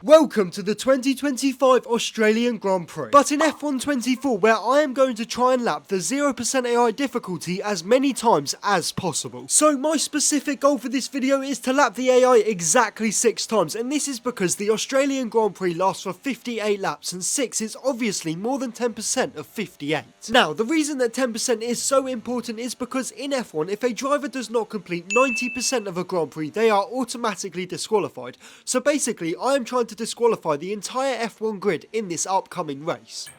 Welcome to the 2025 Australian Grand Prix, but in F1 24 where I am going to try and lap the 0% AI difficulty as many times as possible. So my specific goal for this video is to lap the AI exactly 6 times, and this is because the Australian Grand Prix lasts for 58 laps and 6 is obviously more than 10% of 58. Now the reason that 10% is so important is because in F1 if a driver does not complete 90% of a Grand Prix they are automatically disqualified. So basically I am trying to disqualify the entire F1 grid in this upcoming race.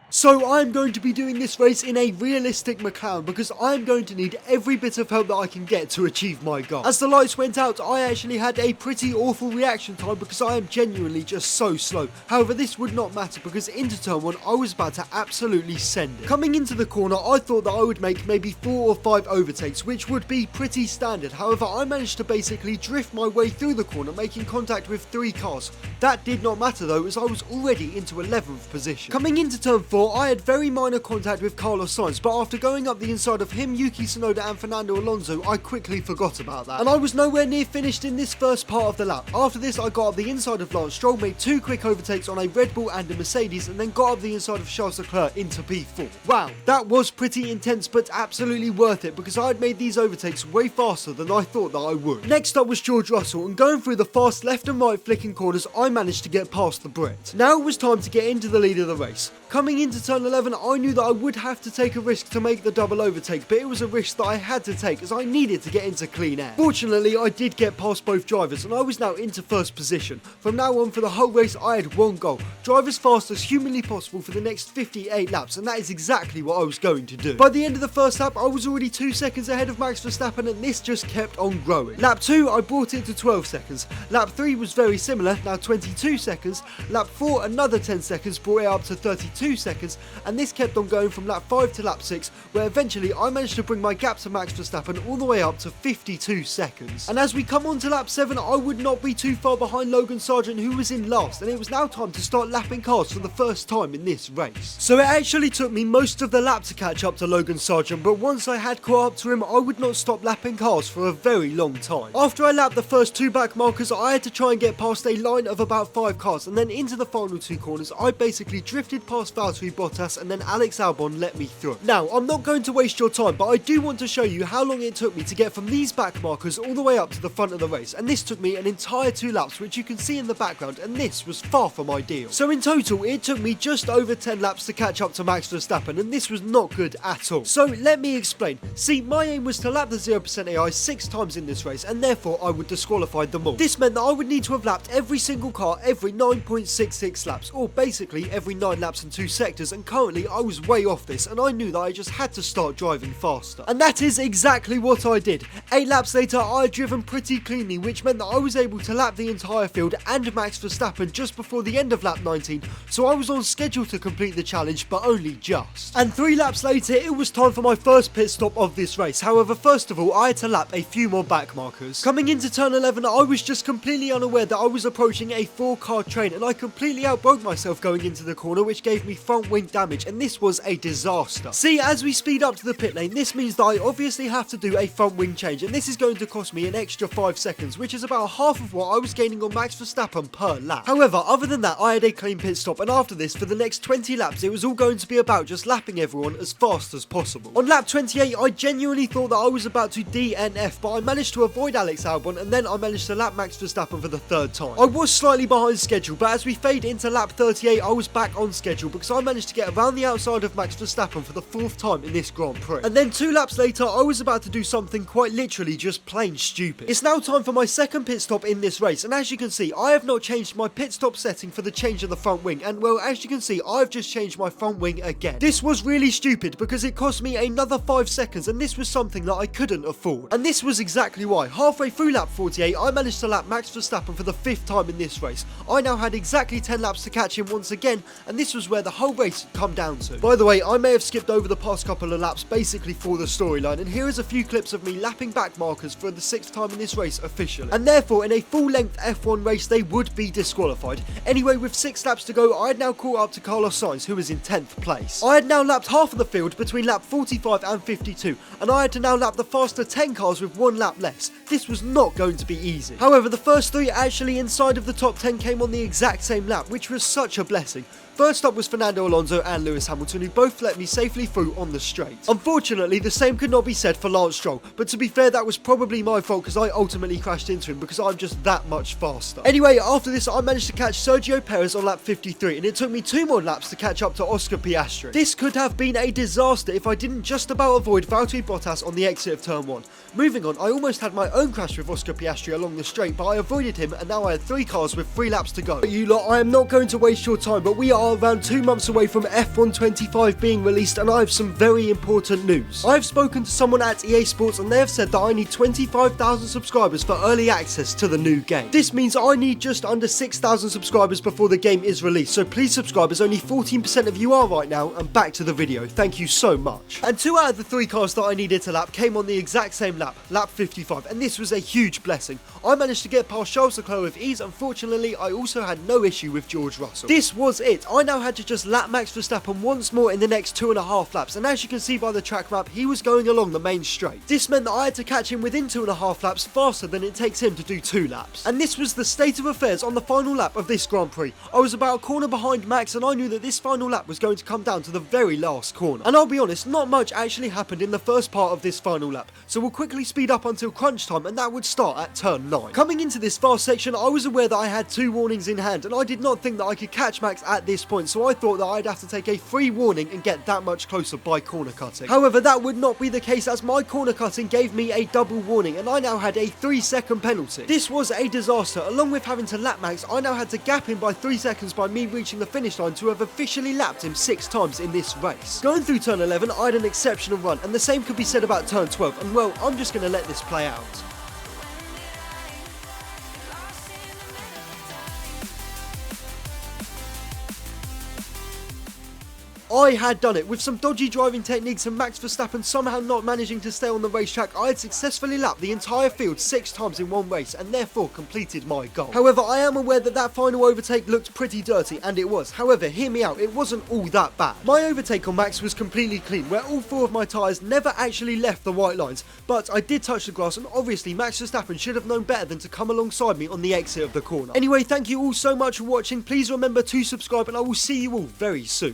So I'm going to be doing this race in a realistic McLaren because I'm going to need every bit of help that I can get to achieve my goal. As the lights went out, I actually had a pretty awful reaction time because I am genuinely just so slow. However, this would not matter because into turn 1, I was about to absolutely send it. Coming into the corner, I thought that I would make maybe 4 or 5 overtakes, which would be pretty standard. However, I managed to basically drift my way through the corner, making contact with 3 cars. That did not matter though, as I was already into 11th position. Coming into turn 4, I had very minor contact with Carlos Sainz, but after going up the inside of him, Yuki Tsunoda and Fernando Alonso, I quickly forgot about that. And I was nowhere near finished in this first part of the lap. After this, I got up the inside of Lance Stroll, made 2 quick overtakes on a Red Bull and a Mercedes, and then got up the inside of Charles Leclerc into P4. Wow, that was pretty intense, but absolutely worth it because I had made these overtakes way faster than I thought that I would. Next up was George Russell, and going through the fast left and right flicking corners, I managed to get past the Brit. Now it was time to get into the lead of the race. Coming into turn 11, I knew that I would have to take a risk to make the double overtake, but it was a risk that I had to take as I needed to get into clean air. Fortunately, I did get past both drivers and I was now into first position. From now on for the whole race, I had one goal: drive as fast as humanly possible for the next 58 laps, and that is exactly what I was going to do. By the end of the first lap, I was already 2 seconds ahead of Max Verstappen, and this just kept on growing. Lap 2, I brought it to 12 seconds. Lap 3 was very similar, now 22 seconds. Lap 4, another 10 seconds, brought it up to 32 seconds, and this kept on going from lap 5 to lap 6, where eventually I managed to bring my gap to Max Verstappen all the way up to 52 seconds. And as we come on to lap 7, I would not be too far behind Logan Sargent, who was in last, and it was now time to start lapping cars for the first time in this race. So it actually took me most of the lap to catch up to Logan Sargent, but once I had caught up to him, I would not stop lapping cars for a very long time. After I lapped the first 2 back markers, I had to try and get past a line of about 5 cars, and then into the final 2 corners, I basically drifted past Valtteri Bottas, and then Alex Albon let me through. Now, I'm not going to waste your time, but I do want to show you how long it took me to get from these back markers all the way up to the front of the race, and this took me an entire 2 laps, which you can see in the background, and this was far from ideal. So in total, it took me just over 10 laps to catch up to Max Verstappen, and this was not good at all. So let me explain. See, my aim was to lap the 0% AI 6 times in this race, and therefore I would disqualify them all. This meant that I would need to have lapped every single car every 9.66 laps, or basically every 9 laps and 2 sectors, and currently I was way off this, and I knew that I just had to start driving faster. And that is exactly what I did. 8 laps later, I had driven pretty cleanly, which meant that I was able to lap the entire field and Max Verstappen just before the end of lap 19, so I was on schedule to complete the challenge, but only just. And 3 laps later, it was time for my first pit stop of this race. However, first of all, I had to lap a few more back markers. Coming into turn 11, I was just completely unaware that I was approaching a 4-car train, and I completely outbroke myself going into the corner, which gave me front wing damage, and this was a disaster. See, as we speed up to the pit lane, this means that I obviously have to do a front wing change, and this is going to cost me an extra 5 seconds, which is about half of what I was gaining on Max Verstappen per lap. However, other than that, I had a clean pit stop, and after this, for the next 20 laps, it was all going to be about just lapping everyone as fast as possible. On lap 28, I genuinely thought that I was about to DNF, but I managed to avoid Alex Albon, and then I managed to lap Max Verstappen for the 3rd time. I was slightly behind schedule, but as we fade into lap 38, I was back on schedule because I managed to get around the outside of Max Verstappen for the 4th time in this Grand Prix. And then 2 laps later, I was about to do something quite literally just plain stupid. It's now time for my second pit stop in this race, and as you can see, I have not changed my pit stop setting for the change of the front wing, and well, as you can see, I've just changed my front wing again. This was really stupid because it cost me another 5 seconds, and this was something that I couldn't afford. And this was exactly why. Halfway through lap 48, I managed to lap Max Verstappen for the 5th time in this race. I now had exactly 10 laps to catch him once again, and this was where the whole race had come down to. By the way, I may have skipped over the past couple of laps basically for the storyline, and here is a few clips of me lapping back markers for the 6th time in this race officially. And therefore, in a full-length F1 race, they would be disqualified. Anyway, with 6 laps to go, I had now caught up to Carlos Sainz, who was in 10th place. I had now lapped half of the field between lap 45 and 52, and I had to now lap the faster 10 cars with 1 lap less. This was not going to be easy. However, the first 3 actually inside of the top 10 came on the exact same lap, which was such a blessing. First up was Fernando Alonso and Lewis Hamilton, who both let me safely through on the straight. Unfortunately, the same could not be said for Lance Stroll, but to be fair, that was probably my fault because I ultimately crashed into him because I'm just that much faster. Anyway, after this, I managed to catch Sergio Perez on lap 53, and it took me 2 more laps to catch up to Oscar Piastri. This could have been a disaster if I didn't just about avoid Valtteri Bottas on the exit of turn 1. Moving on, I almost had my own crash with Oscar Piastri along the straight, but I avoided him, and now I had 3 cars with 3 laps to go. But you lot, I am not going to waste your time, but we are around 2 months away from F1 25 being released, and I have some very important news. I have spoken to someone at EA Sports, and they have said that I need 25,000 subscribers for early access to the new game. This means I need just under 6,000 subscribers before the game is released, so please subscribe as only 14% of you are right now, and back to the video. Thank you so much. And 2 out of the 3 cars that I needed to lap came on the exact same lap, lap 55, and this was a huge blessing. I managed to get past Charles Leclerc with ease. Unfortunately, I also had no issue with George Russell. This was it. I now had to just lap Max Verstappen once more in the next 2.5 laps, and as you can see by the track map, he was going along the main straight. This meant that I had to catch him within 2.5 laps faster than it takes him to do 2 laps. And this was the state of affairs on the final lap of this Grand Prix. I was about a corner behind Max, and I knew that this final lap was going to come down to the very last corner. And I'll be honest, not much actually happened in the first part of this final lap, so we'll quickly speed up until crunch time, and that would start at turn 9. Coming into this fast section, I was aware that I had 2 warnings in hand, and I did not think that I could catch Max at this point, so I thought that I'd have to take a free warning and get that much closer by corner cutting. However, that would not be the case, as my corner cutting gave me a double warning, and I now had a 3-second penalty. This was a disaster. Along with having to lap Max, I now had to gap him by 3 seconds by me reaching the finish line to have officially lapped him 6 times in this race. Going through turn 11, I had an exceptional run, and the same could be said about turn 12, and well, I'm just going to let this play out. I had done it. With some dodgy driving techniques and Max Verstappen somehow not managing to stay on the racetrack, I had successfully lapped the entire field 6 times in one race and therefore completed my goal. However, I am aware that that final overtake looked pretty dirty, and it was. However, hear me out, it wasn't all that bad. My overtake on Max was completely clean, where all 4 of my tyres never actually left the white lines, but I did touch the grass, and obviously Max Verstappen should have known better than to come alongside me on the exit of the corner. Anyway, thank you all so much for watching. Please remember to subscribe, and I will see you all very soon.